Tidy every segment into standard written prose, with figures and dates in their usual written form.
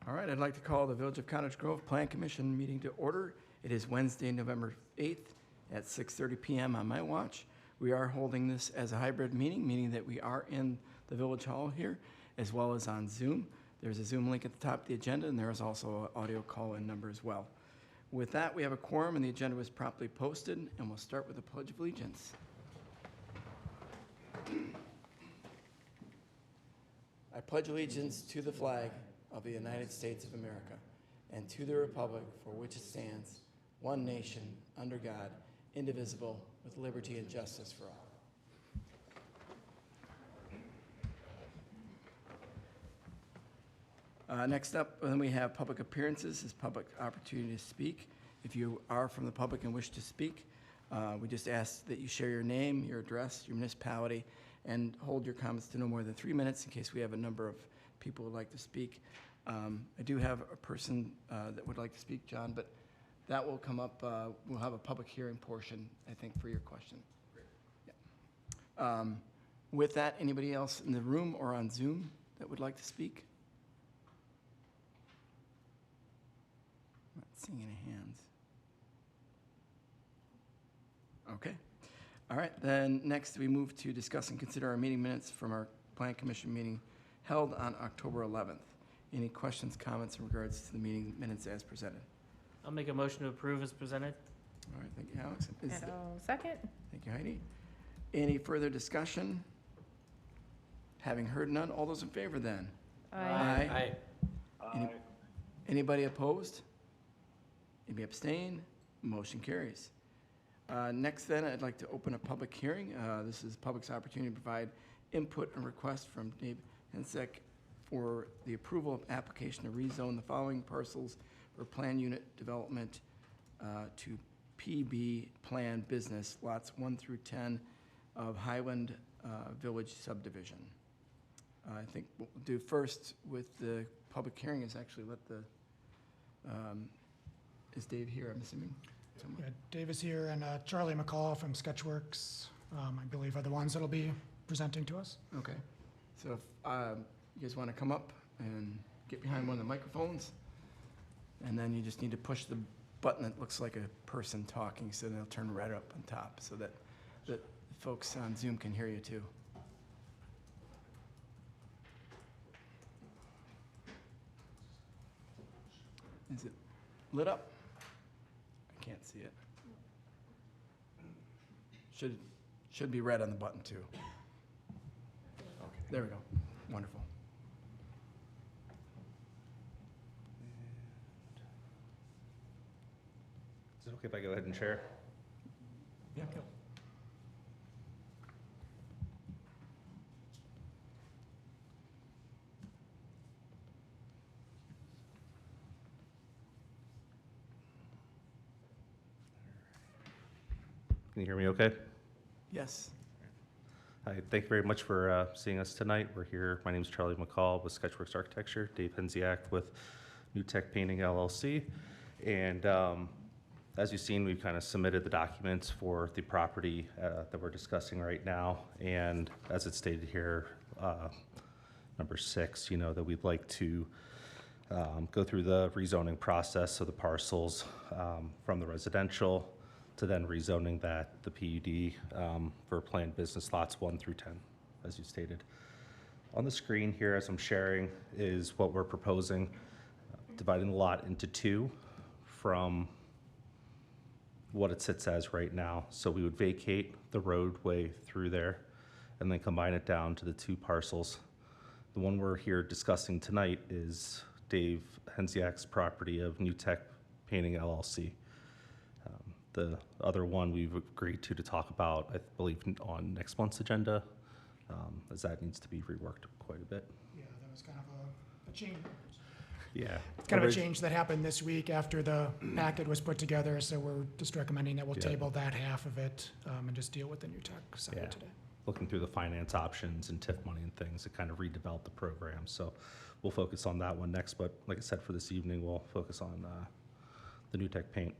All right, I'd like to call the Village of Cottage Grove Plan Commission meeting to order. It is Wednesday, November 8th at 6:30 p.m. on my watch. We are holding this as a hybrid meeting, meaning that we are in the Village Hall here, as well as on Zoom. There's a Zoom link at the top of the agenda, and there is also an audio call-in number as well. With that, we have a quorum, and the agenda was properly posted, and we'll start with the Pledge of Allegiance. I pledge allegiance to the flag of the United States of America and to the republic for which it stands, one nation, under God, indivisible, with liberty and justice for all. Next up, then we have public appearances, is public opportunity to speak. If you are from the public and wish to speak, we just ask that you share your name, your address, your municipality, and hold your comments to no more than 3 minutes in case we have a number of people who would like to speak. I do have a person that would like to speak, John, but that will come up. We'll have a public hearing portion, I think, for your question. Yeah. With that, anybody else in the room or on Zoom that would like to speak? I'm not seeing any hands. Okay. All right, then next we move to discuss and consider our meeting minutes from our Plan Commission meeting held on October 11th. Any questions, comments in regards to the meeting minutes as presented? I'll make a motion to approve as presented. All right, thank you, Alex. And I'll second. Thank you, Heidi. Any further discussion? Having heard none, all those in favor then? Aye. Anybody opposed? Anybody abstain? Motion carries. Next then, I'd like to open a public hearing. This is public's opportunity to provide input and request from Dave Hensek for the approval of application to rezone the following parcels for plan unit development to PB Plan Business, lots 1 through 10 of Highland Village subdivision. I think what we'll do first with the public hearing is actually let the, is Dave here, I'm assuming? Yeah, Dave is here, and Charlie McCall from Sketchworks, I believe, are the ones that'll be presenting to us. Okay. So if you guys want to come up and get behind one of the microphones, and then you just need to push the button that looks like a person talking, so they'll turn right up on top so that the folks on Zoom can hear you too. Is it lit up? I can't see it. Should be red on the button too. Okay, there we go. Wonderful. Is it okay if I go ahead and share? Yeah. Can you hear me okay? Yes. Hi, thank you very much for seeing us tonight. We're here. My name is Charlie McCall with Sketchworks Architecture, Dave Hensiak with New Tech Painting LLC. And as you've seen, we've kind of submitted the documents for the property that we're discussing right now. And as it's stated here, number 6, that we'd like to go through the rezoning process of the parcels from the residential to then rezoning that, the PUD, for planned business lots 1 through 10, as you stated. On the screen here, as I'm sharing, is what we're proposing, dividing the lot into 2 from what it sits as right now. So we would vacate the roadway through there and then combine it down to the 2 parcels. The one we're here discussing tonight is Dave Hensiak's property of New Tech Painting LLC. The other one we've agreed to talk about, I believe, on next month's agenda, as that needs to be reworked quite a bit. Yeah, that was kind of a change. Yeah. It's kind of a change that happened this week after the packet was put together, so we're just recommending that we'll table that half of it and just deal with the New Tech side today. Looking through the finance options and TIF money and things to kind of redevelop the program. So we'll focus on that one next, but like I said, for this evening, we'll focus on the New Tech paint.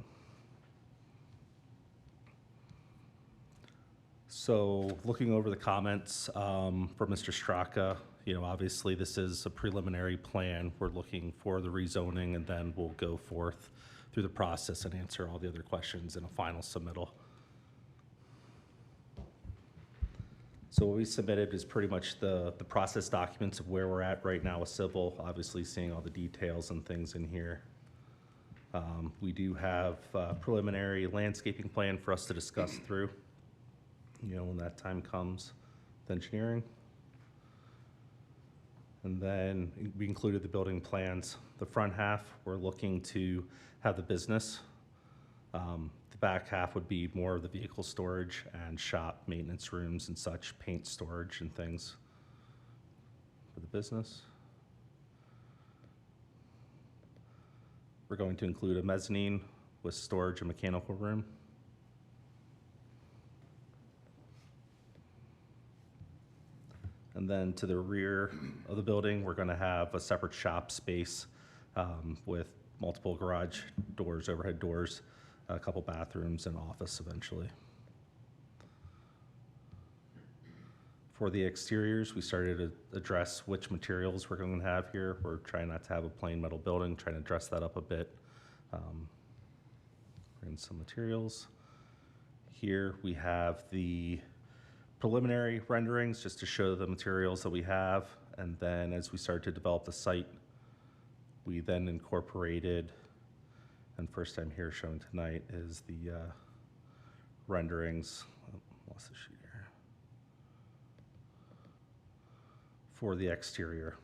So looking over the comments from Mr. Straka, obviously this is a preliminary plan. We're looking for the rezoning, and then we'll go forth through the process and answer all the other questions in a final submittal. So what we submitted is pretty much the process documents of where we're at right now with civil, obviously seeing all the details and things in here. We do have a preliminary landscaping plan for us to discuss through, when that time comes with engineering. And then we included the building plans. The front half, we're looking to have the business. The back half would be more of the vehicle storage and shop maintenance rooms and such, paint storage and things for the business. We're going to include a mezzanine with storage and mechanical room. And then to the rear of the building, we're going to have a separate shop space with multiple garage doors, overhead doors, a couple bathrooms, and office eventually. For the exteriors, we started to address which materials we're going to have here. We're trying not to have a plain metal building, trying to dress that up a bit. Bring in some materials. Here we have the preliminary renderings just to show the materials that we have. And then as we started to develop the site, we then incorporated, and first time here showing tonight is the renderings. Oh, lost the sheet here. For the exterior.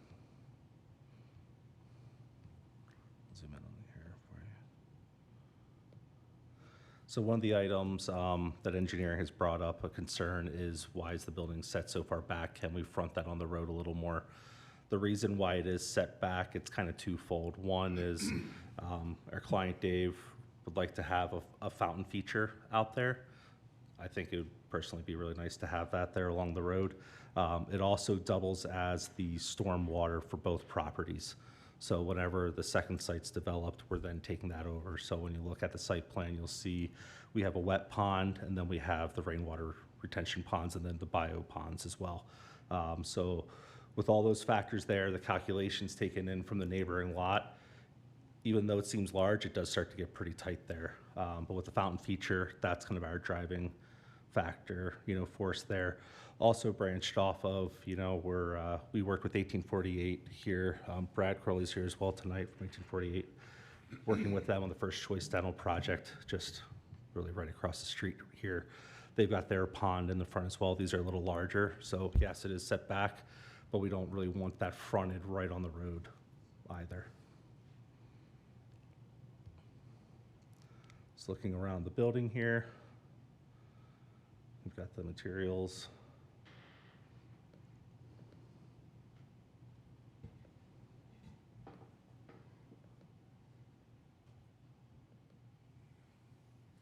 Zoom in on here for you. So one of the items that engineering has brought up, a concern, is why is the building set so far back? Can we front that on the road a little more? The reason why it is set back, it's kind of twofold. One is our client Dave would like to have a fountain feature out there. I think it would personally be really nice to have that there along the road. It also doubles as the storm water for both properties. So whenever the second site's developed, we're then taking that over. So when you look at the site plan, you'll see we have a wet pond, and then we have the rainwater retention ponds, and then the bio ponds as well. So with all those factors there, the calculations taken in from the neighboring lot, even though it seems large, it does start to get pretty tight there. But with the fountain feature, that's kind of our driving factor, force there. Also branched off of, we worked with 1848 here. Brad Crowley's here as well tonight from 1848, working with them on the First Choice Dental project, just really right across the street here. They've got their pond in the front as well. These are a little larger, so yes, it is set back, but we don't really want that fronted right on the road either. Just looking around the building here, we've got the materials.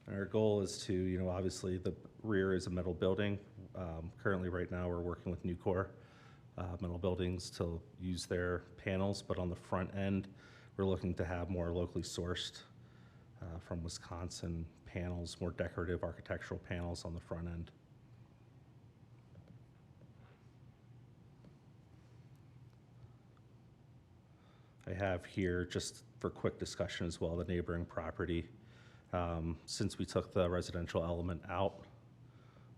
Our goal is to, obviously the rear is a metal building. Currently right now we're working with Nucor Metal Buildings to use their panels, but on the front end, we're looking to have more locally sourced from Wisconsin panels, more decorative architectural panels on the front end. I have here, just for quick discussion as well, the neighboring property. Since we took the residential element out,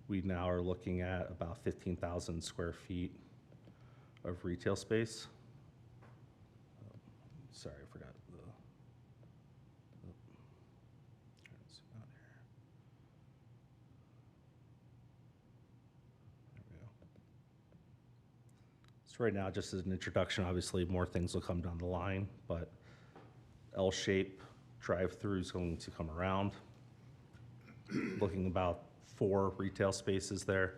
we now are looking at about 15,000 square feet of retail space. Sorry, I forgot the. Trying to zoom out here. There we go. So right now, just as an introduction, obviously more things will come down the line, but L-shape drive-through is going to come around. Looking about 4 retail spaces there.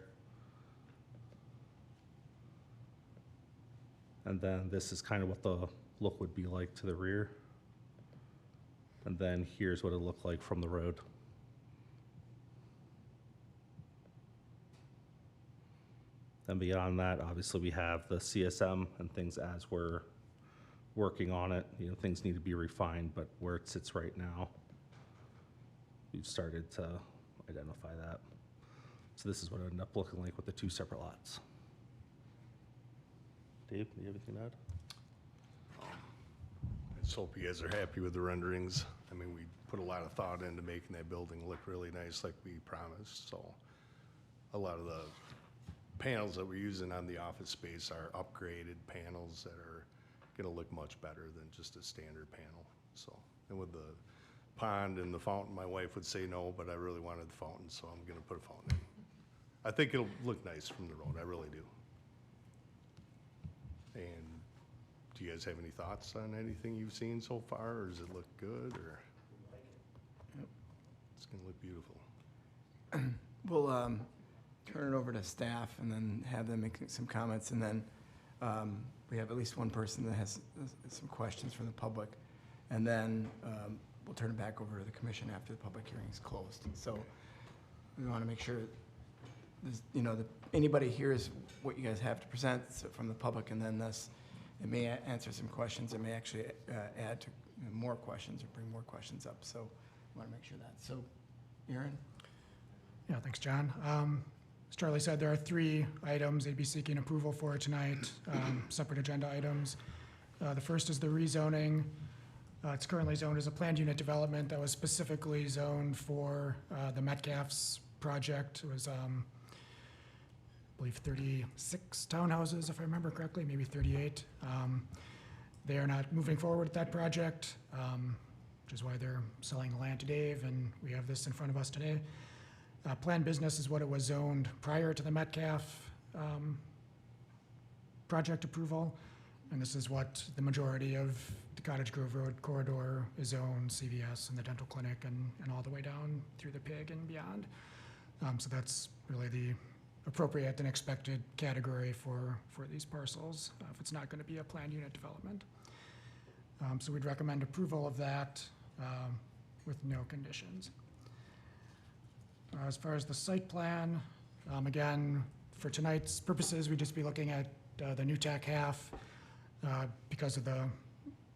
And then this is kind of what the look would be like to the rear. And then here's what it looked like from the road. And beyond that, obviously we have the CSM and things as we're working on it. Things need to be refined, but where it sits right now, we've started to identify that. So this is what it ended up looking like with the 2 separate lots. Dave, do you have anything to add? I just hope you guys are happy with the renderings. I mean, we put a lot of thought into making that building look really nice like we promised, so a lot of the panels that we're using on the office space are upgraded panels that are gonna look much better than just a standard panel, so. And with the pond and the fountain, my wife would say no, but I really wanted the fountain, so I'm gonna put a fountain in. I think it'll look nice from the road, I really do. And do you guys have any thoughts on anything you've seen so far, or does it look good, or? Yep. It's gonna look beautiful. We'll turn it over to staff and then have them make some comments, and then we have at least one person that has some questions from the public, and then we'll turn it back over to the commission after the public hearing is closed. So we want to make sure, that anybody hears what you guys have to present from the public, and then this, it may answer some questions, it may actually add to more questions or bring more questions up, so we want to make sure that. So, Aaron? Yeah, thanks, John. As Charlie said, there are 3 items they'd be seeking approval for tonight, separate agenda items. The first is the rezoning. It's currently zoned as a planned unit development that was specifically zoned for the Metcalf's project. It was, I believe, 36 townhouses, if I remember correctly, maybe 38. They are not moving forward with that project, which is why they're selling the land to Dave, and we have this in front of us today. Planned business is what it was zoned prior to the Metcalf project approval, and this is what the majority of the Cottage Grove Road corridor is zoned, CVS and the dental clinic, and all the way down through the PIG and beyond. So that's really the appropriate and expected category for these parcels, if it's not going to be a planned unit development. So we'd recommend approval of that with no conditions. As far as the site plan, again, for tonight's purposes, we'd just be looking at the new tech half because of the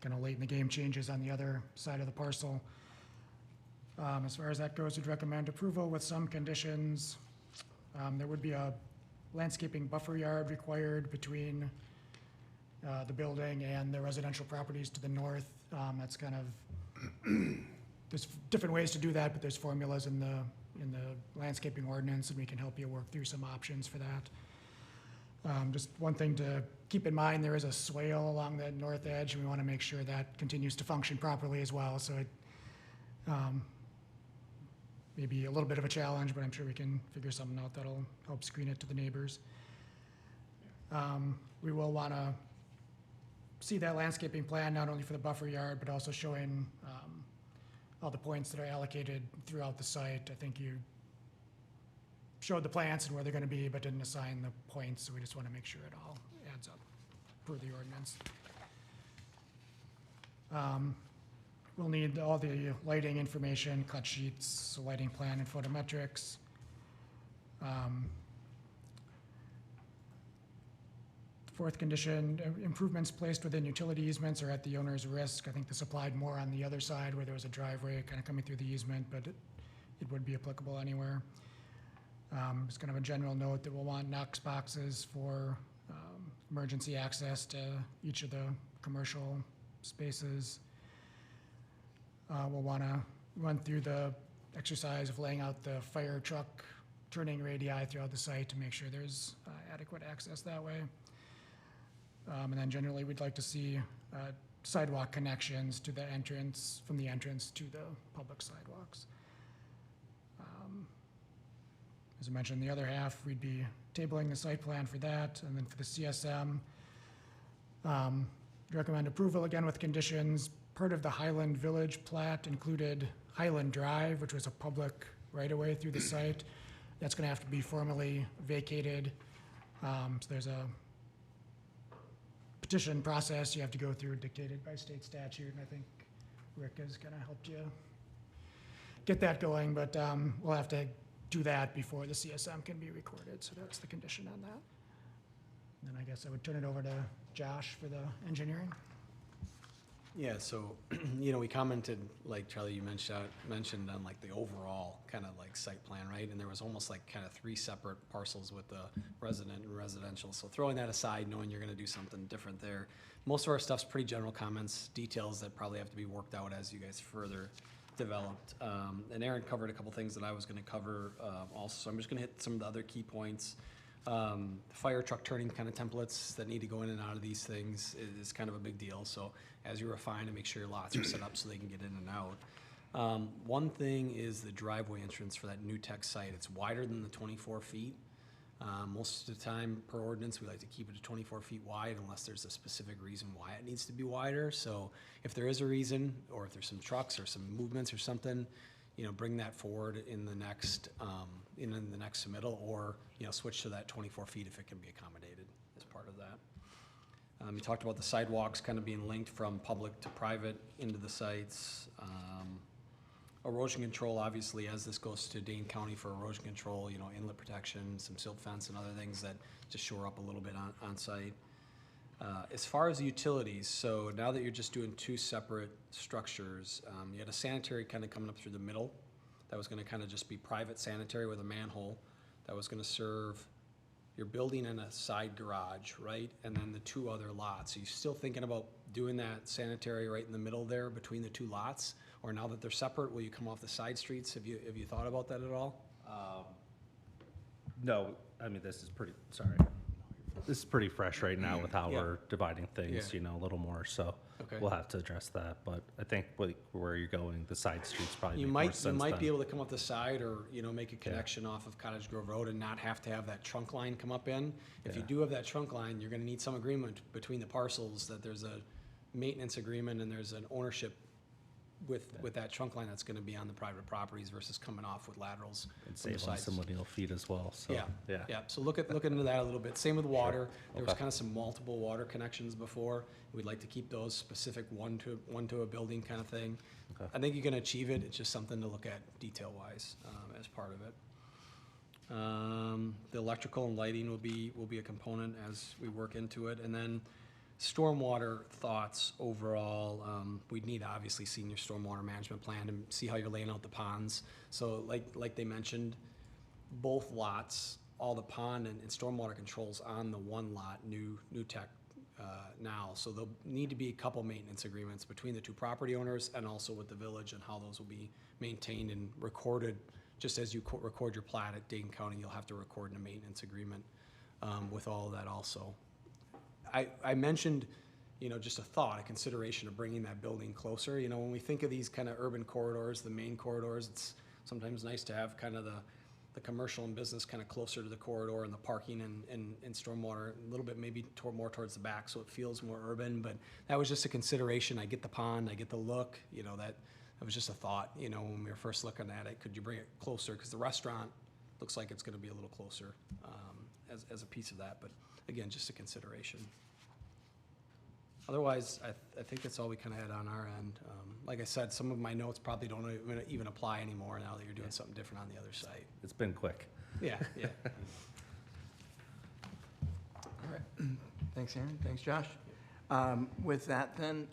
kind of late in the game changes on the other side of the parcel. As far as that goes, we'd recommend approval with some conditions. There would be a landscaping buffer yard required between the building and the residential properties to the north. That's kind of, there's different ways to do that, but there's formulas in the landscaping ordinance, and we can help you work through some options for that. Just one thing to keep in mind, there is a swale along the north edge, and we want to make sure that continues to function properly as well. So it may be a little bit of a challenge, but I'm sure we can figure something out that'll help screen it to the neighbors. We will want to see that landscaping plan, not only for the buffer yard, but also showing all the points that are allocated throughout the site. I think you showed the plants and where they're going to be, but didn't assign the points, so we just want to make sure it all adds up per the ordinance. We'll need all the lighting information, cut sheets, lighting plan, and photometrics. Fourth condition, improvements placed within utility easements are at the owner's risk. I think this applied more on the other side where there was a driveway kind of coming through the easement, but it would be applicable anywhere. Just kind of a general note that we'll want Knox boxes for emergency access to each of the commercial spaces. We'll want to run through the exercise of laying out the fire truck turning radii throughout the site to make sure there's adequate access that way. And then generally, we'd like to see sidewalk connections to the entrance, from the entrance to the public sidewalks. As I mentioned, the other half, we'd be tabling the site plan for that, and then for the CSM, recommend approval again with conditions. Part of the Highland Village plat included Highland Drive, which was a public right-of-way through the site. That's going to have to be formally vacated. So there's a petition process you have to go through dictated by state statute, and I think Rick is going to help you get that going, but we'll have to do that before the CSM can be recorded, so that's the condition on that. And then I guess I would turn it over to Josh for the engineering. Yeah, so, we commented, like Charlie, you mentioned on like the overall kind of like site plan, right? And there was almost like kind of 3 separate parcels with the resident and residential. So throwing that aside, knowing you're gonna do something different there. Most of our stuff's pretty general comments, details that probably have to be worked out as you guys further developed. And Aaron covered a couple things that I was gonna cover, also, so I'm just gonna hit some of the other key points. Fire truck turning kind of templates that need to go in and out of these things is kind of a big deal. So as you refine and make sure your lots are set up so they can get in and out. One thing is the driveway entrance for that new tech site. It's wider than the 24 feet. Most of the time per ordinance, we like to keep it to 24 feet wide unless there's a specific reason why it needs to be wider. So if there is a reason, or if there's some trucks or some movements or something, bring that forward in the next, in the next submittal, or, switch to that 24 feet if it can be accommodated as part of that. You talked about the sidewalks kind of being linked from public to private into the sites. Erosion control, obviously, as this goes to Dane County for erosion control, inlet protection, some silt fence and other things that just shore up a little bit on site. As far as the utilities, so now that you're just doing 2 separate structures, you had a sanitary kind of coming up through the middle. That was gonna kind of just be private sanitary with a manhole. That was gonna serve your building and a side garage, right? And then the 2 other lots. Are you still thinking about doing that sanitary right in the middle there between the 2 lots? Or now that they're separate, will you come off the side streets? Have you thought about that at all? No, I mean, this is pretty fresh right now with how Yeah. we're dividing things, Yeah. a little more, so Okay. we'll have to address that. But I think where you're going, the side streets probably You make more might sense be then. able to come up the side or, make a connection off of Cottage Grove Road and not have to have that trunk line come up in. If you Yeah. do have that trunk line, you're gonna need some agreement between the parcels that there's a maintenance agreement and there's an ownership with that trunk line that's gonna be on the private properties versus coming off with laterals And from the save on sides. some lineal feet as well, so, Yeah, yeah, so look into that a little bit. Same with water. There was Okay. kind of some multiple water connections before. We'd like to keep those specific one to a building kind of thing. Okay. I think you can achieve it. It's just something to look at detail-wise, as part of it. The electrical and lighting will be a component as we work into it. And then stormwater thoughts overall, we'd need to obviously see your stormwater management plan and see how you're laying out the ponds. So like they mentioned, both lots, all the pond and stormwater controls on the one lot, new tech now. So there'll need to be a couple maintenance agreements between the 2 property owners and also with the village and how those will be maintained and recorded. Just as you record your plat at Dane County, you'll have to record in a maintenance agreement with all of that also. I mentioned, just a thought, a consideration of bringing that building closer. When we think of these kind of urban corridors, the main corridors, it's sometimes nice to have kind of the commercial and business kind of closer to the corridor and the parking and stormwater, a little bit maybe more towards the back, so it feels more urban. But that was just a consideration. I get the pond, I get the look, that was just a thought, when we were first looking at it. Could you bring it closer? Because the restaurant looks like it's going to be a little closer as a piece of that. But again, just a consideration. Otherwise, I think that's all we kind of had on our end. Like I said, some of my notes probably don't even apply anymore now that you're doing something different on the other site. It's been quick. Yeah. All right. Thanks, Aaron. Thanks, Josh. With that then,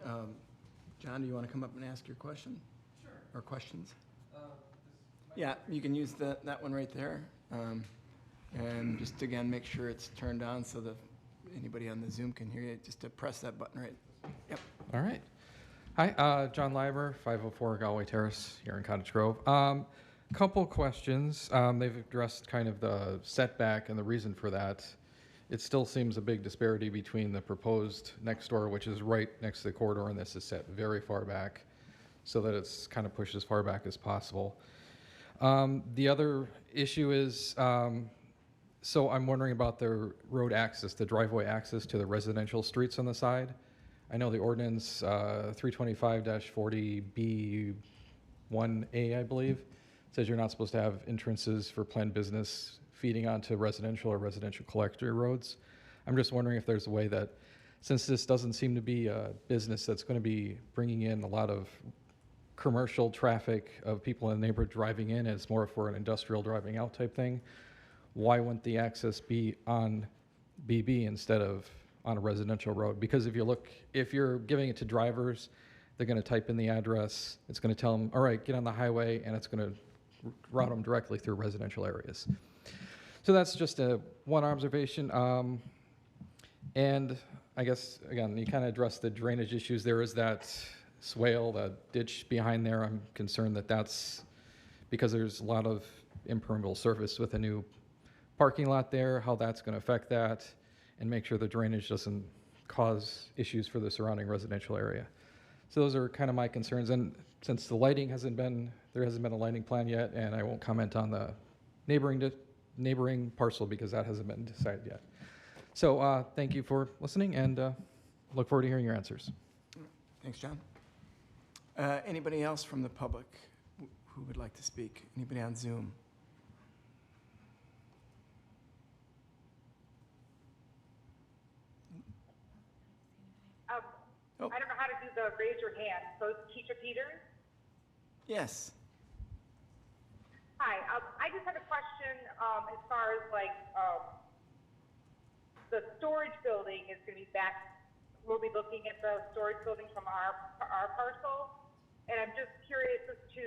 John, do you want to come up and ask your question? Sure. Or questions? Yeah, you can use that one right there. And just again, make sure it's turned on so that anybody on the Zoom can hear you. Just to press that button right. Yep. All right. Hi, John Leiber, 504 Galway Terrace here in Cottage Grove. Couple questions. They've addressed kind of the setback and the reason for that. It still seems a big disparity between the proposed next door, which is right next to the corridor, and this is set very far back so that it's kind of pushed as far back as possible. The other issue is, so I'm wondering about the road access, the driveway access to the residential streets on the side. I know the ordinance 325-40B1A, I believe, says you're not supposed to have entrances for planned business feeding onto residential or residential collector roads. I'm just wondering if there's a way that, since this doesn't seem to be a business that's going to be bringing in a lot of commercial traffic of people in the neighborhood driving in, it's more for an industrial driving out type thing, why wouldn't the access be on BB instead of on a residential road? Because if you're giving it to drivers They're going to type in the address. It's going to tell them, all right, get on the highway, and it's going to route them directly through residential areas. So that's just one observation. And I guess, again, you kind of addressed the drainage issues. There is that swale, the ditch behind there. I'm concerned that that's because there's a lot of impermeable surface with a new parking lot there, how that's going to affect that, and make sure the drainage doesn't cause issues for the surrounding residential area. So those are kind of my concerns. And since the lighting there hasn't been a lighting plan yet, and I won't comment on the neighboring parcel because that hasn't been decided yet. So thank you for listening, and look forward to hearing your answers. Thanks, John. Anybody else from the public who would like to speak? Anybody on Zoom? Oh. I don't know how to do the raise your hand. So Teacher Peters? Yes. Hi, I just had a question as far as the storage building is going to be back. We'll be looking at the storage building from our parcel, and I'm just curious as to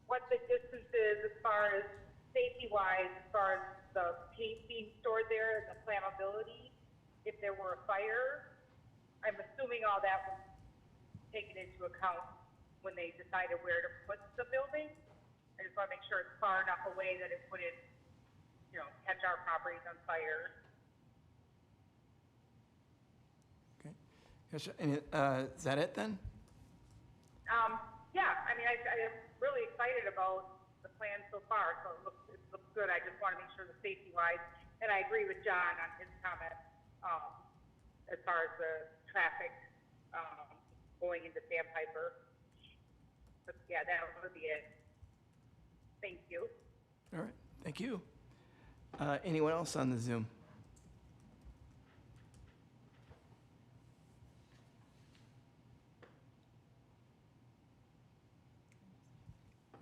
what the distance is as far as safety-wise, as far as the paint being stored there and the flammability if there were a fire. I'm assuming all that was taken into account when they decided where to put the building. I just want to make sure it's far enough away that it wouldn't, catch our properties on fire. Okay. Yes, and is that it then? Yeah, I mean, I'm really excited about the plan so far, so it looks good. I just want to make sure the safety-wise, and I agree with John on his comment as far as the traffic going into Sandpiper. But yeah, that would be it. Thank you. All right, thank you. Anyone else on the Zoom?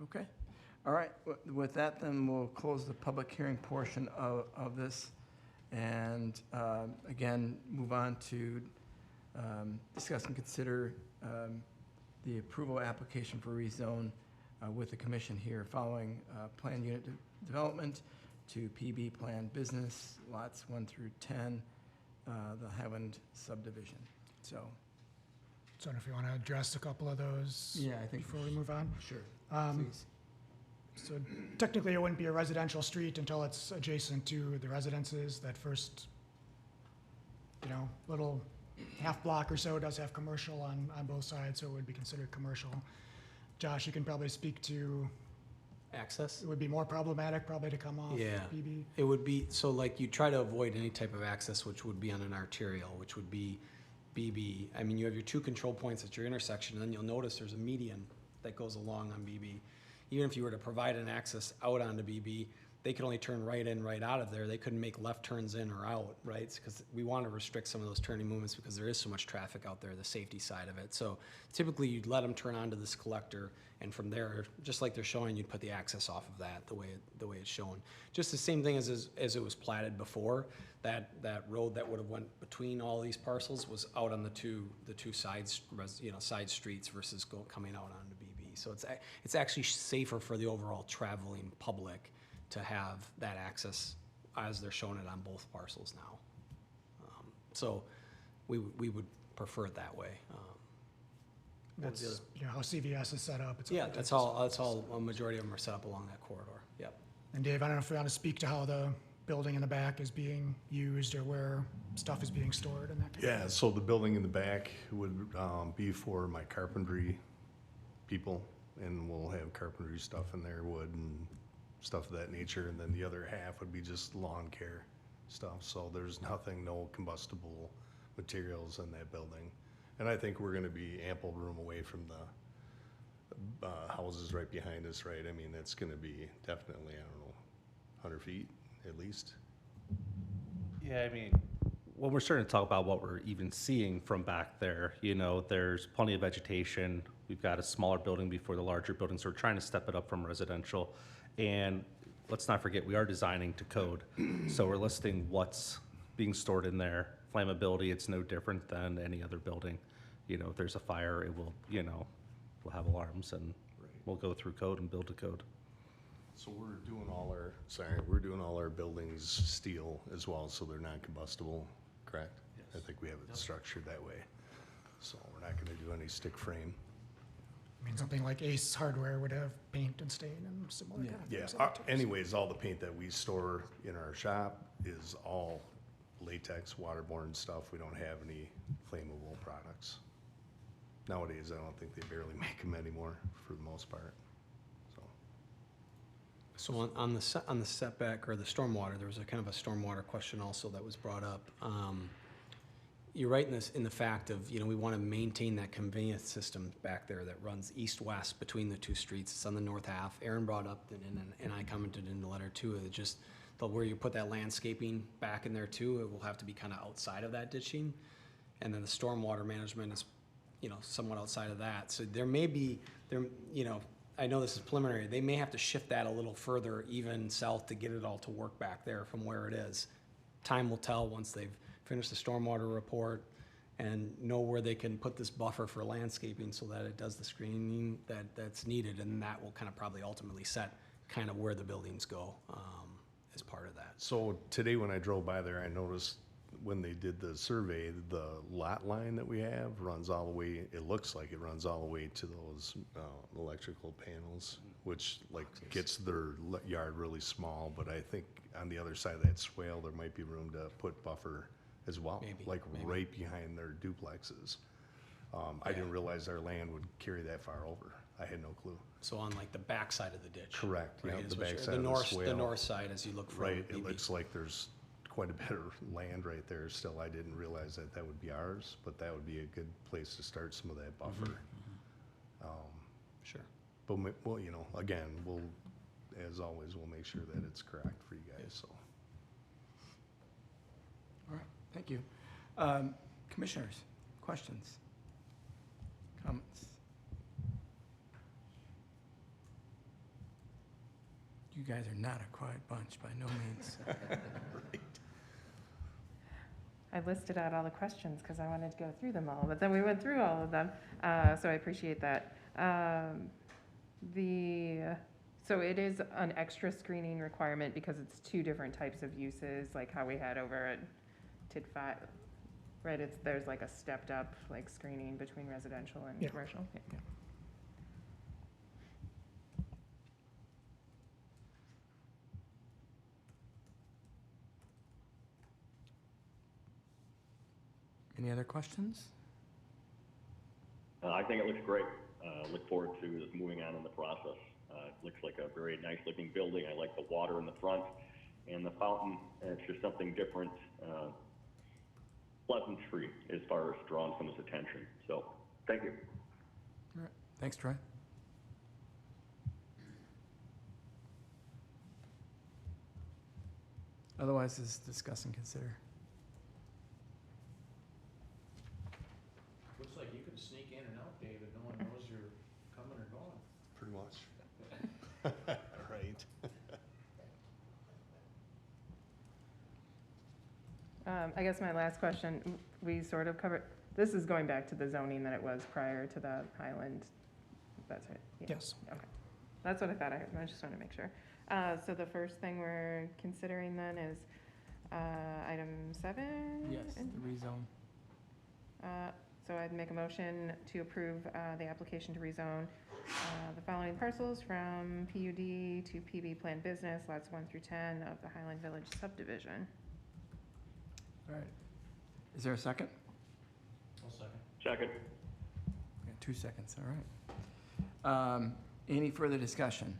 Okay. All right, with that, then we'll close the public hearing portion of this, and again, move on to discuss and consider the approval application for rezone with the commission here following planned unit development to PB Plan Business, lots 1 through 10, the Highland subdivision. So if you want to address a couple of those yeah, I think before we move on. sure. Please. So technically, it wouldn't be a residential street until it's adjacent to the residences. That first, little half block or so does have commercial on both sides, so it would be considered commercial. Josh, you can probably speak to, Access? it would be more problematic probably to come off Yeah. BB. It would be, so like you try to avoid any type of access which would be on an arterial, which would be BB. I mean, you have your two control points at your intersection, and then you'll notice there's a median that goes along on BB. Even if you were to provide an access out onto BB, they could only turn right in, right out of there. They couldn't make left turns in or out, right? Because we want to restrict some of those turning movements because there is so much traffic out there, the safety side of it. So typically you'd let them turn onto this collector, and from there, just like they're showing, you'd put the access off of that the way it's shown. Just the same thing as it was platted before. That road that would have went between all these parcels was out on the two sides, side streets versus coming out onto BB. So it's actually safer for the overall traveling public to have that access as they're showing it on both parcels now. So we would prefer it that way. That's how CVS is set up. It's Yeah, all that's all, a majority of them are set up along that corridor, yep. And Dave, I don't know if you want to speak to how the building in the back is being used or where stuff is being stored and that kind of Yeah, so the building in the back would be for my carpentry people, and we'll have carpentry stuff in there, wood and stuff of that nature, and then the other half would be just lawn care stuff. So there's no combustible materials in that building. And I think we're gonna be ample room away from the houses right behind us, right? I mean, it's gonna be definitely, 100 feet at least. Yeah, I mean, when we're starting to talk about what we're even seeing from back there, there's plenty of vegetation. We've got a smaller building before the larger building, so we're trying to step it up from residential. And let's not forget, we are designing to code. So we're listing what's being stored in there. Flammability, it's no different than any other building. you know, if there's a fire, it will, you know, we'll have alarms and we'll go through code and build a code. So we're doing all our buildings steel as well, so they're non-combustible, correct? I think we have it structured that way. So we're not gonna do any stick frame. I mean, something like Ace Hardware would have paint and stain and similar kind of Yeah, things. in it too, so- anyways, all the paint that we store in our shop is all latex, waterborne stuff. We don't have any flammable products. Nowadays, I don't think they barely make them anymore for the most part, so. So on the setback or the stormwater, there was a kind of a stormwater question also that was brought up. You're right in the fact of, you know, we want to maintain that conveyance system back there that runs east-west between the two streets. It's on the north half. Aaron brought up, and I commented in the letter too, just where you put that landscaping back in there too, it will have to be kind of outside of that ditching. And then the stormwater management is, you know, somewhat outside of that. So there may be, you know, I know this is preliminary, they may have to shift that a little further, even south, to get it all to work back there from where it is. Time will tell once they've finished the stormwater report and know where they can put this buffer for landscaping so that it does the screening that's needed, and that will kind of probably ultimately set kind of where the buildings go as part of that. So today when I drove by there, I noticed when they did the survey, the lot line that we have runs all the way, it looks like it runs all the way to those electrical panels, which like gets their yard really small, but I think on the other side of that swale, there might be room to put buffer as well, Maybe. Right behind their duplexes. I didn't realize our land would carry that far over. I had no clue. So on like the back side of the ditch. Correct, yeah, right, the is what you're- backside of the The swale. north side as you look from. Right, it BB. looks like there's quite a bit of land right there still. I didn't realize that that would be ours, but that would be a good place to start some of that buffer. Sure. But, well, you know, again, we'll, as always, we'll make sure that it's correct for you guys, so. All right, thank you. Commissioners, questions? Comments? You guys are not a quiet bunch by no means. I listed out all the questions because I wanted to go through them all, but then we went through all of them, so I appreciate that. So it is an extra screening requirement because it's two different types of uses, like how we had over at TID 5, right? There's like a stepped up like screening between residential and Yeah. commercial. Yeah. Any other questions? I think it looks great. Look forward to moving on in the process. It looks like a very nice looking building. I like the water in the front and the fountain. It's just something different, pleasantry as far as drawing someone's attention. So, thank you. All right, thanks, Troy. Otherwise, is discuss and consider. Looks like you can sneak in and out, David. No one knows you're coming or going. Pretty much. Right. I guess my last question, we sort of covered, this is going back to the zoning that it was prior to the Highland, that's right? Yeah. Yes. Okay, that's what I thought I heard, I just wanted to make sure. So the first thing we're considering then is item 7? Yes, the rezone. So I'd make a motion to approve the application to rezone the following parcels from PUD to PB Planned Business, lots 1 through 10 of the Highland Village subdivision. All right. Is there a second? I'll second. Second. We got 2 seconds, all right. Any further discussion?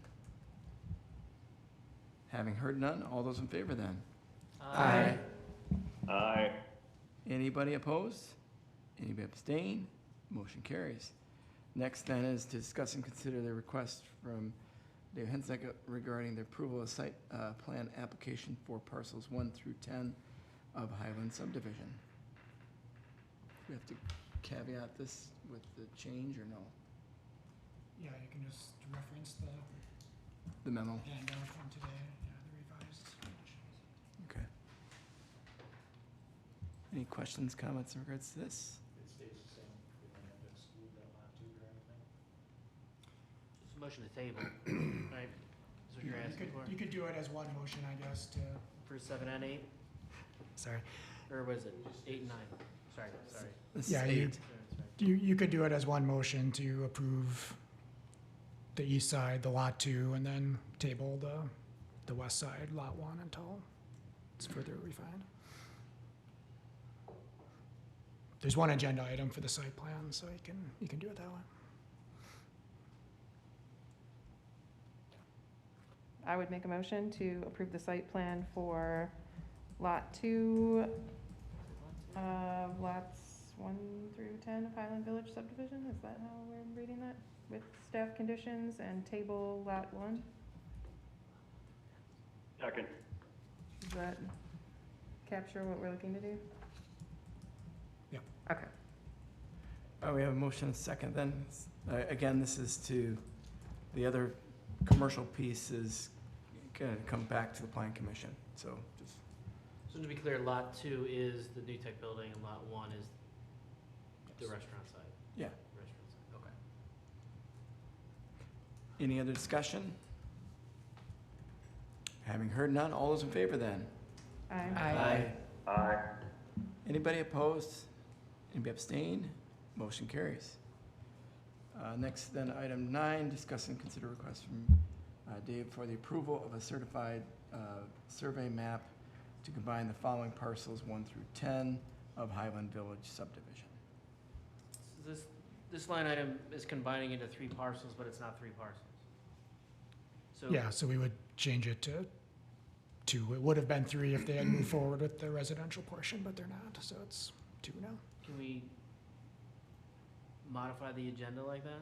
Having heard none, all those in favor then? Aye. Aye. Anybody opposed? Anybody abstain? Motion carries. Next then is to discuss and consider the request from Dave Hensek regarding the approval of site plan application for parcels 1 through 10 of Highland subdivision. We have to caveat this with the change or no? Yeah, you can just reference The memo? the handout from today, yeah, the revised conditions. Okay. Any questions, comments in regards to this? It stays the same. motion to table, right? Is what you're asking for? You could do it as one motion, I guess, to, For 7 and 8? sorry. Or was it 8 and 9? Sorry. This is Yeah, 8. You could do it as one motion to approve the east side, the lot 2, and then table the west side, lot 1, until it's further refined. There's one agenda item for the site plan, so you can do it that way. I would make a motion to approve the site plan for Lot 2 of lots 1 through 10 of Highland Village subdivision. Is that how we're reading that? With staff conditions and table Lot 1? Second. Does that capture what we're looking to do? Yep. Okay. We have a motion and a second then. Again, this is to, the other commercial piece is going to come back to the plan commission, so just, So to be clear, lot 2 is the new tech building and lot 1 is the restaurant side? yeah. Restaurant side, okay. Any other discussion? Having heard none, all those in favor then? Aye. Aye. Anybody opposed? Anybody abstain? Motion carries. Next then, item 9, discuss and consider request from Dave for the approval of a certified survey map to combine the following parcels 1 through 10 of Highland Village subdivision. So this line item is combining into 3 parcels, but it's not 3 parcels. So Yeah, so we would change it to 2. It would have been 3 if they had moved forward with the residential portion, but they're not, so it's 2 now. can we modify the agenda like that?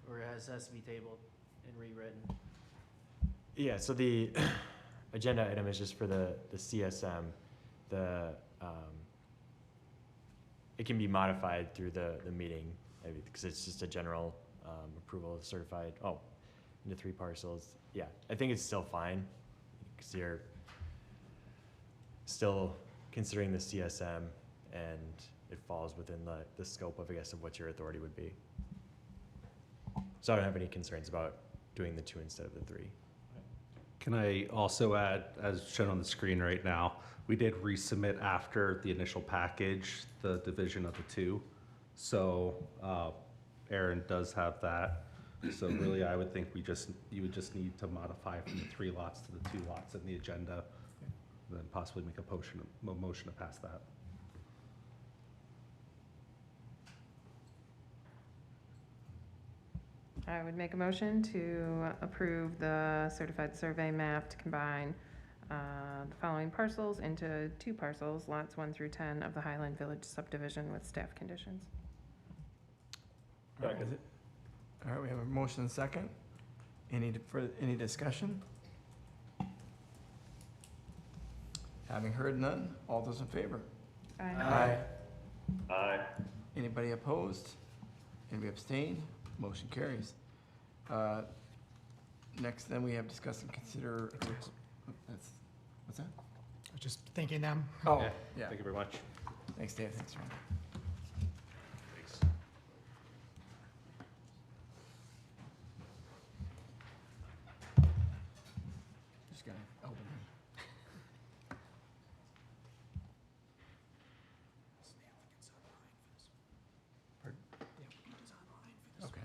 Or has to be tabled and rewritten? Yeah, so the agenda item is just for the CSM. It can be modified through the meeting, maybe, because it's just a general approval of certified, into 3 parcels. Yeah, I think it's still fine, because you're still considering the CSM, and it falls within the scope of, I guess, of what your authority would be. So I don't have any concerns about doing the 2 instead of the 3. Can I also add, as shown on the screen right now, we did resubmit after the initial package, the division of the 2. So Aaron does have that. So really, I would think you would just need to modify from the 3 lots to the 2 lots in the agenda, then possibly make a motion to pass that. I would make a motion to approve the certified survey map to combine the following parcels into 2 parcels, lots 1 through 10 of the Highland Village subdivision with staff conditions. All right, all right, we have a motion and a second. Any discussion? Having heard none, all those in favor? Aye. Aye. Anybody opposed? Anybody abstain? Motion carries. Next, then we have discuss and consider, what's that? I was just thanking them. Oh, Yeah, yeah. Thank you very much. Thanks, Dave. Thanks, Ron. Thanks. Just gonna open it. Okay.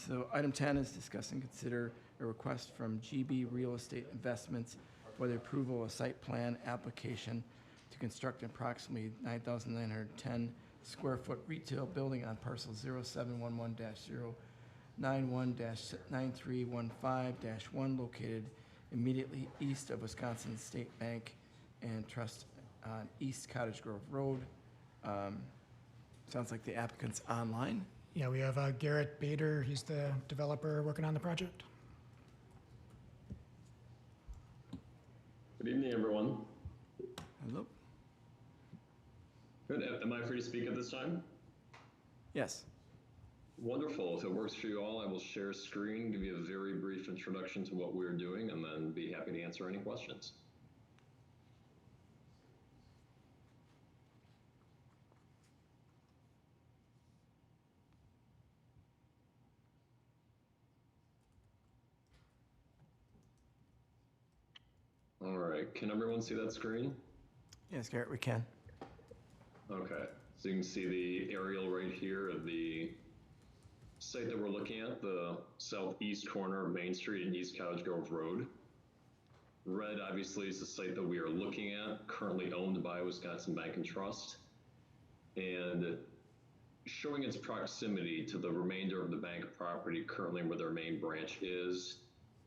So item 10 is discuss and consider a request from GB Real Estate Investments for the approval of a site plan application to construct an approximately 9,910 square foot retail building on parcel 0711-091-9315-1 located immediately east of Wisconsin State Bank and Trust on East Cottage Grove Road. Sounds like the applicant's online. Yeah, we have Garrett Bader, he's the developer working on the project. Good evening, everyone. Hello? Good. Am I free to speak at this time? Yes. Wonderful. If it works for you all, I will share screen, give you a very brief introduction to what we're doing, and then be happy to answer any questions. All right, can everyone see that screen? Yes, Garrett, we can. Okay, so you can see the aerial right here of the site that we're looking at, the southeast corner of Main Street and East Cottage Grove Road. Red obviously is the site that we are looking at, currently owned by Wisconsin Bank and Trust. And showing its proximity to the remainder of the bank property currently where their main branch is.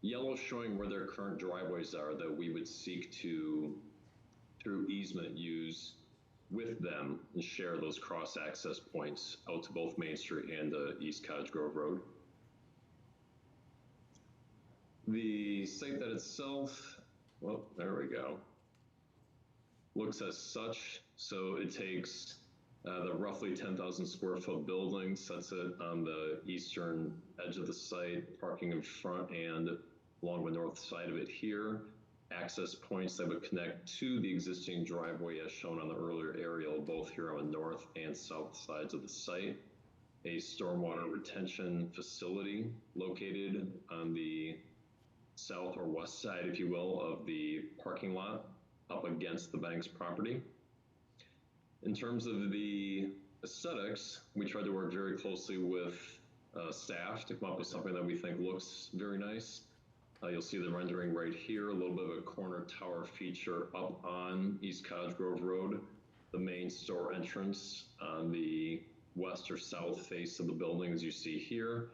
Yellow showing where their current driveways are that we would seek to, through easement, use with them and share those cross access points out to both Main Street and East Cottage Grove Road. The site that itself, well, there we go, looks as such. So it takes the roughly 10,000 square foot building, sets it on the eastern edge of the site, parking in front and along the north side of it here. Access points that would connect to the existing driveway as shown on the earlier aerial, both here on the north and south sides of the site. A stormwater retention facility located on the south or west side, if you will, of the parking lot up against the bank's property. In terms of the aesthetics, we tried to work very closely with staff to come up with something that we think looks very nice. You'll see the rendering right here, a little bit of a corner tower feature up on East Cottage Grove Road, the main store entrance on the west or south face of the building, as you see here.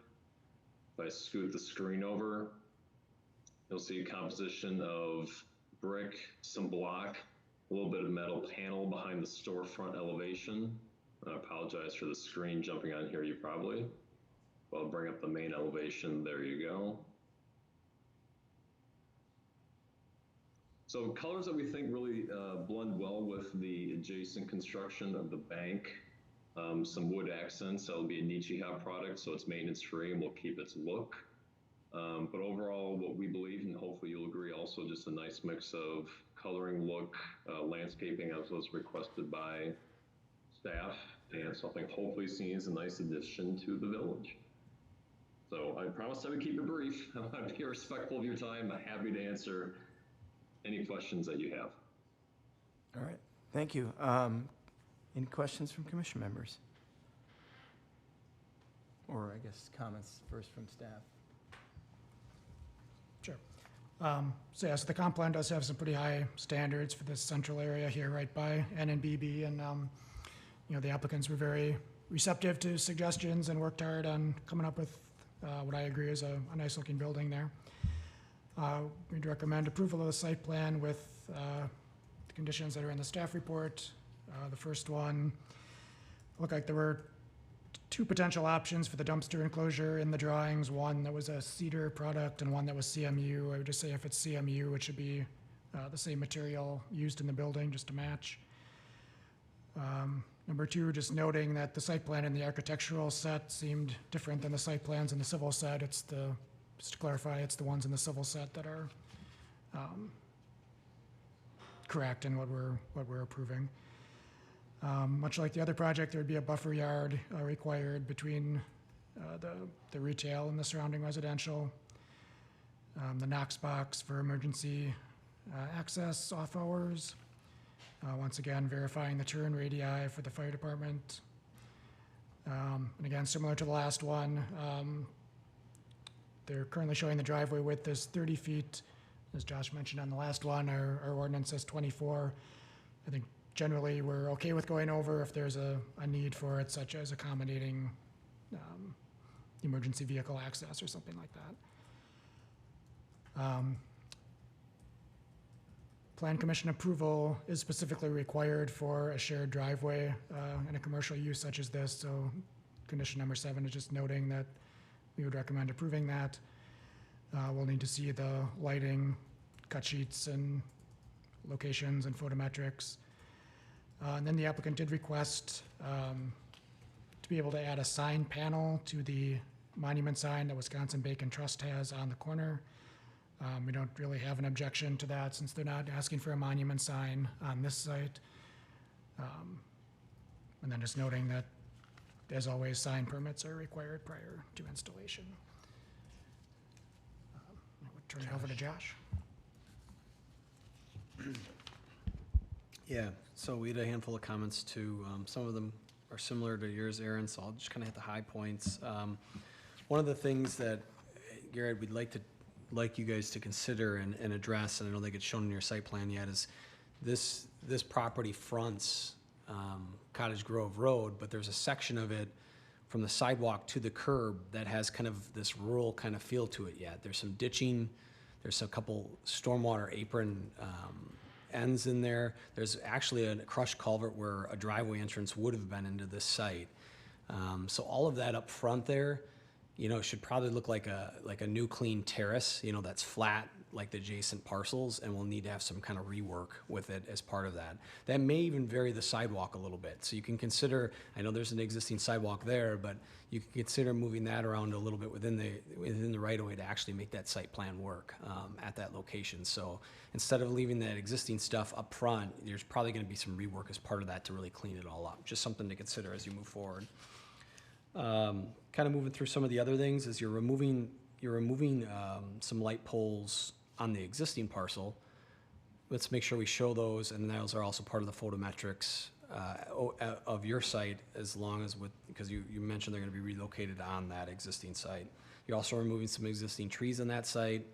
If I scoot the screen over, you'll see a composition of brick, some block, a little bit of metal panel behind the storefront elevation. I apologize for the screen jumping on here, you probably. I'll bring up the main elevation, there you go. So colors that we think really blend well with the adjacent construction of the bank. Some wood accents, that'll be a Nichihha product, so it's maintenance free and will keep its look. But overall, what we believe, and hopefully you'll agree also, just a nice mix of coloring, look, landscaping as was requested by staff, and something hopefully seen as a nice addition to the village. So I promise I would keep it brief. I'm be respectful of your time. I'm happy to answer any questions that you have. All right, thank you. Any questions from commission members? Or I guess comments first from staff. Sure. So yes, the comp plan does have some pretty high standards for this central area here right by NNBB, and you know, the applicants were very receptive to suggestions and worked hard on coming up with what I agree is a nice looking building there. We'd recommend approval of the site plan with the conditions that are in the staff report. The first one looked like there were two potential options for the dumpster enclosure in the drawings, one that was a cedar product and one that was CMU. I would just say if it's CMU, it should be the same material used in the building, just to match. Number two, just noting that the site plan and the architectural set seemed different than the site plans in the civil set. Just to clarify, it's the ones in the civil set that are correct in what we're approving. Much like the other project, there would be a buffer yard required between the retail and the surrounding residential. The Knox box for emergency access off hours. Once again, verifying the turn radii for the fire department. And again, similar to the last one, they're currently showing the driveway width is 30 feet. As Josh mentioned on the last one, our ordinance says 24. I think generally we're okay with going over if there's a need for it, such as accommodating emergency vehicle access or something like that. Plan commission approval is specifically required for a shared driveway in a commercial use such as this. So condition number 7 is just noting that we would recommend approving that. We'll need to see the lighting, cut sheets and locations and photometrics. And then the applicant did request to be able to add a sign panel to the monument sign that Wisconsin Bank and Trust has on the corner. We don't really have an objection to that since they're not asking for a monument sign on this site. And then just noting that, as always, sign permits are required prior to installation. I would turn it over to Josh. Yeah, so we had a handful of comments too. Some of them are similar to yours, Aaron, so I'll just kind of hit the high points. One of the things that, Garrett, we'd like you guys to consider and address, and I don't think it's shown in your site plan yet, is this property fronts Cottage Grove Road, but there's a section of it from the sidewalk to the curb that has kind of this rural kind of feel to it yet. There's some ditching, there's a couple stormwater apron ends in there. There's actually a crushed culvert where a driveway entrance would have been into this site. So all of that up front there, you know, should probably look like a new clean terrace, you know, that's flat like the adjacent parcels, and we'll need to have some kind of rework with it as part of that. That may even vary the sidewalk a little bit. So you can consider, I know there's an existing sidewalk there, but you can consider moving that around a little bit within the right of way to actually make that site plan work at that location. So instead of leaving that existing stuff up front, there's probably gonna be some rework as part of that to really clean it all up. Just something to consider as you move forward. Kind of moving through some of the other things is you're removing some light poles on the existing parcel. Let's make sure we show those, and those are also part of the photometrics of your site, as long as because you mentioned they're going to be relocated on that existing site. You're also removing some existing trees on that site.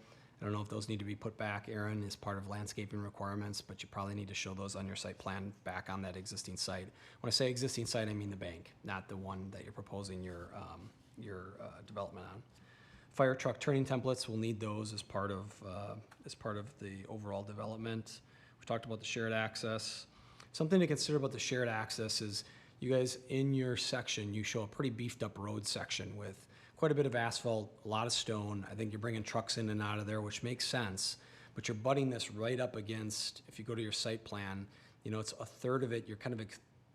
I don't know if those need to be put back, Aaron, as part of landscaping requirements, but you probably need to show those on your site plan back on that existing site. When I say existing site, I mean the bank, not the one that you're proposing your development on. Fire truck turning templates, we'll need those as part of the overall development. We talked about the shared access. Something to consider about the shared access is you guys, in your section, you show a pretty beefed up road section with quite a bit of asphalt, a lot of stone. I think you're bringing trucks in and out of there, which makes sense, but you're butting this right up against, if you go to your site plan, you know, it's a third of it, you're kind of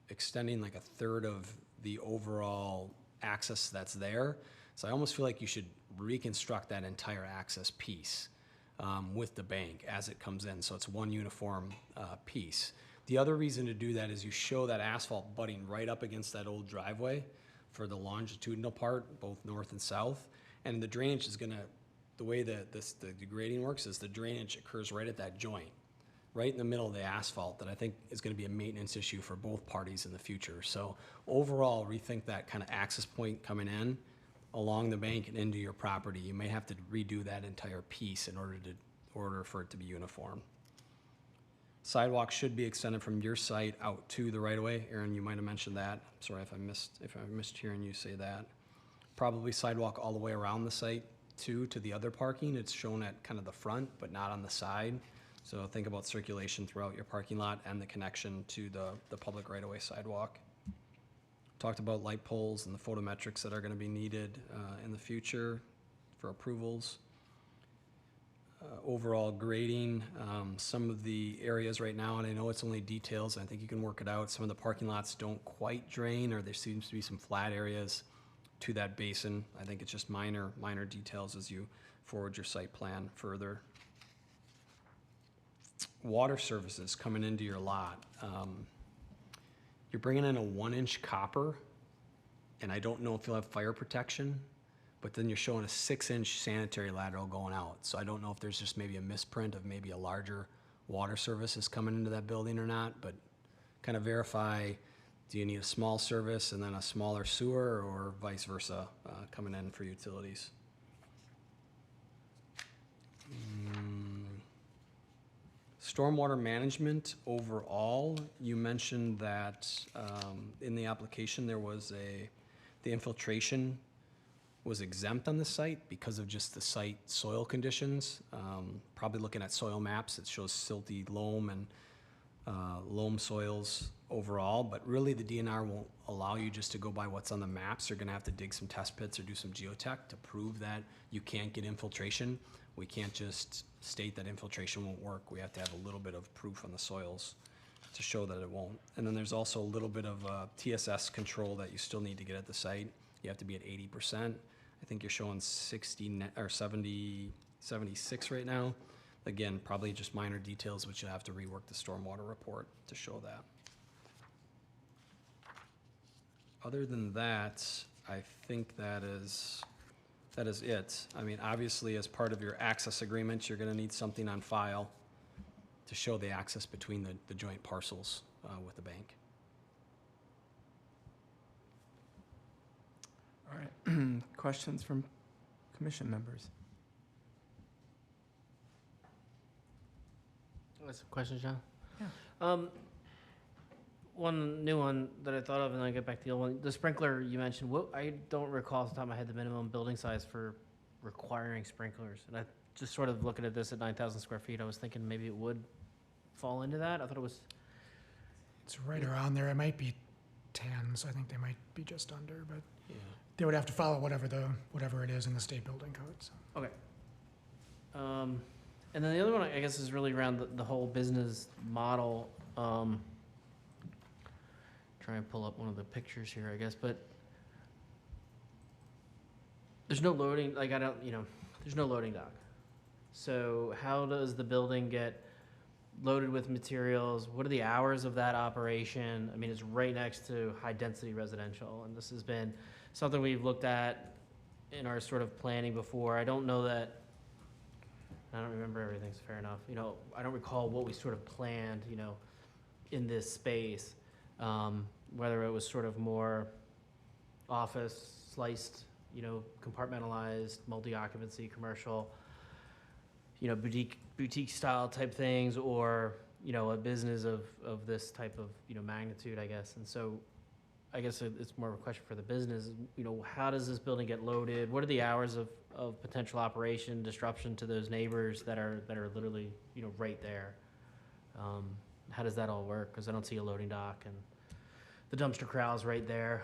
extending like a third of the overall access that's there. So I almost feel like you should reconstruct that entire access piece with the bank as it comes in, so it's one uniform piece. The other reason to do that is you show that asphalt butting right up against that old driveway for the longitudinal part, both north and south, and the drainage is gonna, the way that the grading works is the drainage occurs right at that joint, right in the middle of the asphalt, that I think is gonna be a maintenance issue for both parties in the future. So overall, rethink that kind of access point coming in along the bank and into your property. You may have to redo that entire piece in order for it to be uniform. Sidewalk should be extended from your site out to the right of way. Aaron, you might have mentioned that. Sorry if I missed hearing you say that. Probably sidewalk all the way around the site too, to the other parking. It's shown at kind of the front, but not on the side. So think about circulation throughout your parking lot and the connection to the public right of way sidewalk. Talked about light poles and the photometrics that are gonna be needed in the future for approvals. Overall grading, some of the areas right now, and I know it's only details, and I think you can work it out, some of the parking lots don't quite drain, or there seems to be some flat areas to that basin. I think it's just minor details as you forward your site plan further. Water services coming into your lot. You're bringing in a 1-inch copper, and I don't know if you'll have fire protection, but then you're showing a 6-inch sanitary lateral going out. So I don't know if there's just maybe a misprint of maybe a larger water service is coming into that building or not, but kind of verify, do you need a small service and then a smaller sewer, or vice versa coming in for utilities? Stormwater management overall, you mentioned that in the application there was the infiltration was exempt on the site because of just the site soil conditions. Probably looking at soil maps, it shows silty loam and loam soils overall, but really the DNR won't allow you just to go by what's on the maps. You're gonna have to dig some test pits or do some geotech to prove that you can't get infiltration. We can't just state that infiltration won't work. We have to have a little bit of proof on the soils to show that it won't. And then there's also a little bit of TSS control that you still need to get at the site. You have to be at 80%. I think you're showing 76 right now. Again, probably just minor details, which you'll have to rework the stormwater report to show that. Other than that, I think that is it. I mean, obviously, as part of your access agreement, you're gonna need something on file to show the access between the joint parcels with the bank. All right. Questions from commission members? That's a question, John? Yeah. One new one that I thought of, and then I get back to the old one. The sprinkler you mentioned, what, I don't recall off the top of my head the minimum building size for requiring sprinklers. And I just sort of looking at this at 9,000 square feet, I was thinking maybe it would fall into that. I thought it was, It's right around there. It might be 10s. I think they might be just under, but Yeah. they would have to follow whatever it is in the state building codes. okay. And then the other one, I guess, is really around the whole business model. Try and pull up one of the pictures here, I guess, but there's no loading, like, there's no loading dock. So how does the building get loaded with materials? What are the hours of that operation? I mean, it's right next to high-density residential, and this has been something we've looked at in our sort of planning before. I don't know that, I don't remember everything, so fair enough. I don't recall what we sort of planned, in this space. Whether it was sort of more office, sliced, compartmentalized, multi-occupancy, commercial, boutique style type things, or, a business of this type of, magnitude, I guess. And so I guess it's more of a question for the business, how does this building get loaded? What are the hours of potential operation, disruption to those neighbors that are literally, right there? How does that all work? Because I don't see a loading dock, and the dumpster corral's right there.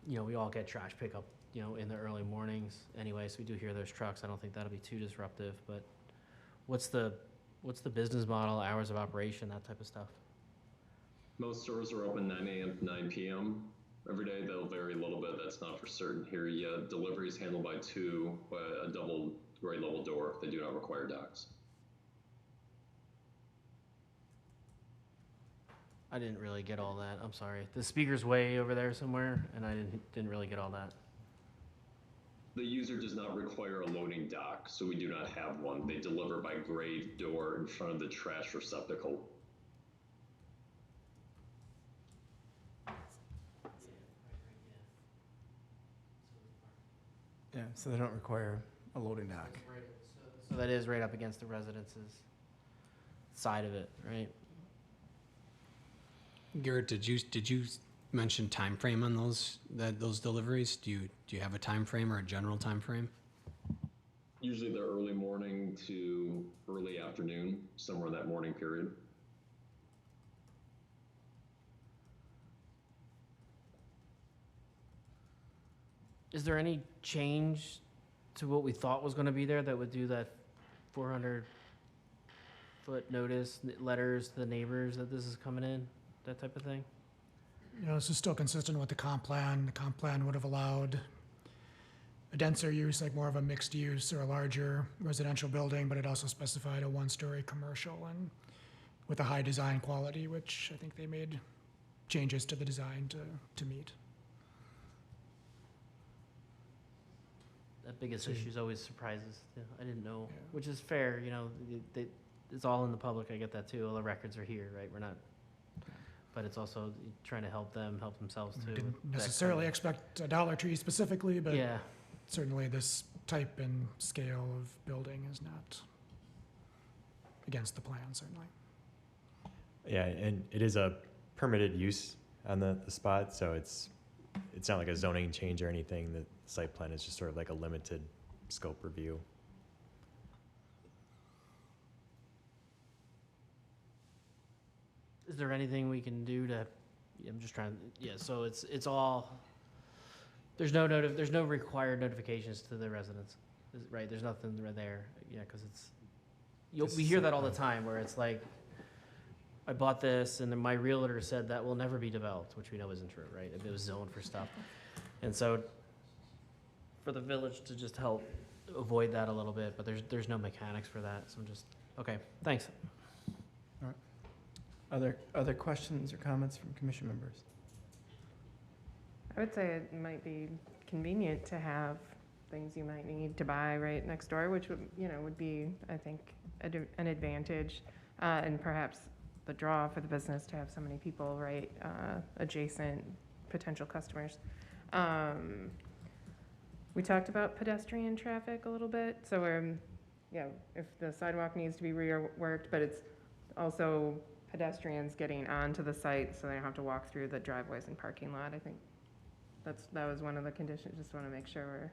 We all get trash pickup, in the early mornings anyway, so we do hear those trucks. I don't think that'll be too disruptive, but what's the business model, hours of operation, that type of stuff? Most stores are open 9 a.m. to 9 p.m. Every day. They'll vary a little bit. That's not for certain here yet. Deliveries handled by a double grade level door. They do not require docks. I didn't really get all that. I'm sorry. The speaker's way over there somewhere, and I didn't really get all that. The user does not require a loading dock, so we do not have one. They deliver by grade door in front of the trash receptacle. Yeah, so they don't require a loading dock. So that is right up against the residence's side of it, right? Garrett, did you mention time frame on those deliveries? Do you have a time frame or a general time frame? Usually they're early morning to early afternoon, somewhere in that morning period. Is there any change to what we thought was going to be there that would do that 400-foot notice, letters to the neighbors that this is coming in, that type of thing? This is still consistent with the comp plan. The comp plan would have allowed a denser use, like more of a mixed use or a larger residential building, but it also specified a one-story commercial and with a high design quality, which I think they made changes to the design to meet. That biggest issue is always surprises. Yeah, I didn't know, Yeah. which is fair. It's all in the public. I get that too. All the records are here, right? We're not, but it's also trying to help them help themselves too. Didn't with that necessarily kind expect a Dollar Tree specifically, of- but yeah, certainly this type and scale of building is not against the plan, certainly. Yeah, and it is a permitted use on the spot, so it's not like a zoning change or anything. The site plan is just sort of like a limited scope review. is there anything we can do to? I'm just trying. Yeah, so it's all. There's no required notifications to the residents, right? There's nothing right there. Yeah, because we hear that all the time where it's like, I bought this and then my realtor said that will never be developed, which we know isn't true, right? It was zoned for stuff. And so for the village to just help avoid that a little bit, but there's no mechanics for that. So I'm just, okay, thanks. Other questions or comments from commission members? I would say it might be convenient to have things you might need to buy right next door, which would, would be, I think, an advantage. And perhaps the draw for the business to have so many people, right, adjacent potential customers. We talked about pedestrian traffic a little bit, so if the sidewalk needs to be reworked, but it's also pedestrians getting onto the site, so they don't have to walk through the driveways and parking lot. I think that was one of the conditions. Just want to make sure we're.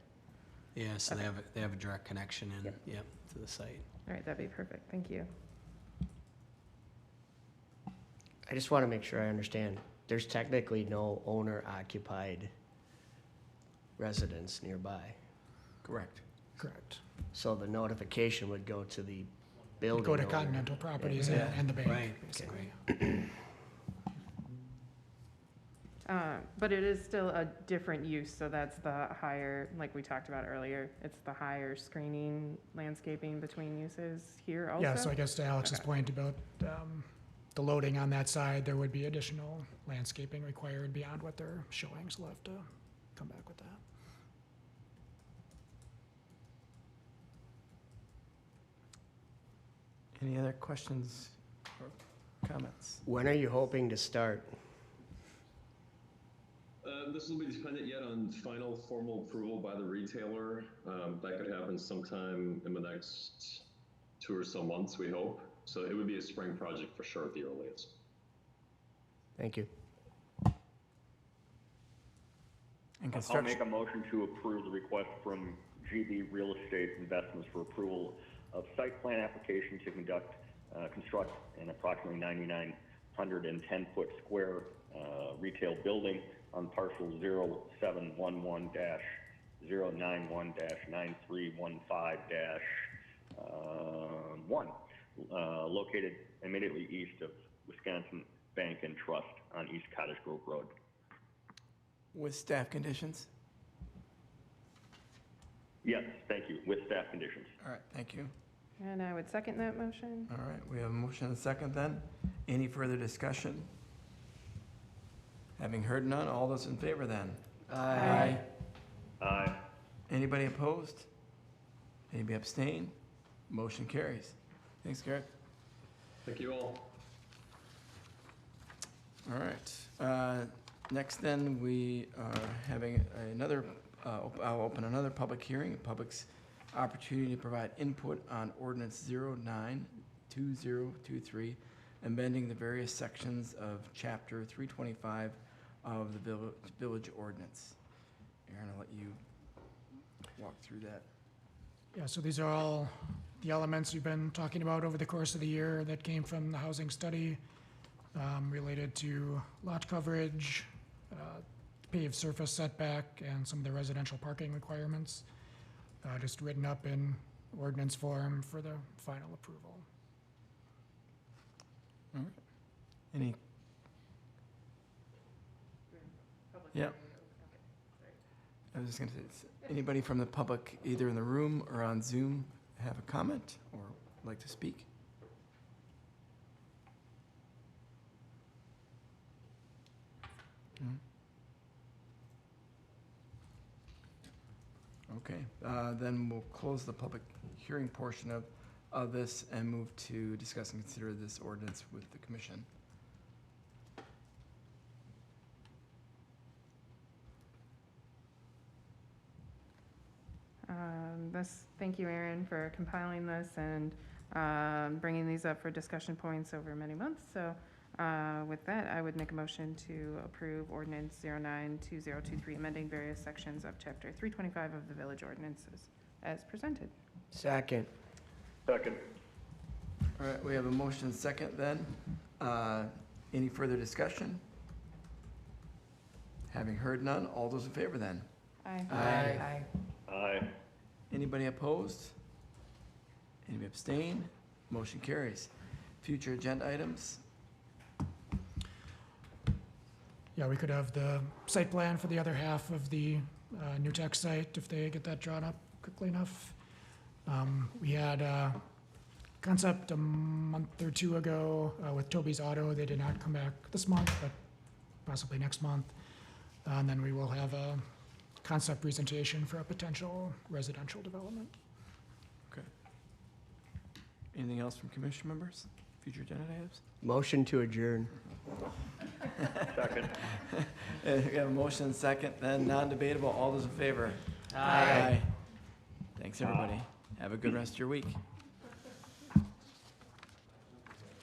Yeah, so Okay. they have a direct connection in, Yep. yep, to the site. All right, that'd be perfect. Thank you. I just want to make sure I understand. There's technically no owner-occupied residence nearby. Correct. Correct. So the notification would go to the building Go to owner. Continental Properties Yeah. and the bank, Right, basically. But it is still a different use, so that's the higher, like we talked about earlier, it's the higher screening landscaping between uses here also? Yeah, so I guess to Alex's Okay. point about the loading on that side, there would be additional landscaping required beyond what they're showing, so we'll have to come back with that. Any other questions or comments? When are you hoping to start? This will be dependent yet on final formal approval by the retailer. That could happen sometime in the next 2 or so months, we hope. So it would be a spring project for sure at the earliest. Thank you. And I'll construction, make a motion to approve the request from GB Real Estate Investments for approval of site plan application to construct an approximately 9,910-foot square retail building on parcel 0711-091-9315-1, located immediately east of Wisconsin Bank and Trust on East Cottage Grove Road. with staff conditions? Yes, thank you, with staff conditions. All right, thank you. And I would second that motion. All right, we have a motion and a second then. Any further discussion? Having heard none, all those in favor then? Aye. Aye. Anybody opposed? Anybody abstain? Motion carries. Thanks, Garrett. Thank you all. All right. Next then, we are having another, I'll open another public hearing, public's opportunity to provide input on ordinance 092023, amending the various sections of chapter 325 of the village ordinance. Aaron, I'll let you walk through that. Yeah, so these are all the elements we've been talking about over the course of the year that came from the housing study, related to lot coverage, paved surface setback, and some of the residential parking requirements, just written up in ordinance form for the final approval. All right. Any? Yeah. I was just gonna say, anybody from the public, either in the room or on Zoom, have a comment or like to speak? Hmm? Okay, then we'll close the public hearing portion of this and move to discuss and consider this ordinance with the commission. Thank you, Aaron, for compiling this and bringing these up for discussion points over many months. So with that, I would make a motion to approve ordinance 092023, amending various sections of chapter 325 of the village ordinances as presented. Second. Second. All right, we have a motion and second then. Any further discussion? Having heard none, all those in favor then? Aye. Aye. Aye. Anybody opposed? Anybody abstain? Motion carries. Future agenda items? Yeah, we could have the site plan for the other half of the New Tech site if they get that drawn up quickly enough. We had a concept a month or two ago with Toby's Auto. They did not come back this month, but possibly next month. And then we will have a concept presentation for a potential residential development. Okay. Anything else from commission members? Future agenda items? Motion to adjourn. Second. We have a motion and second, then non-debatable. All those in favor? Aye. Thanks, everybody. Have a good rest of your week.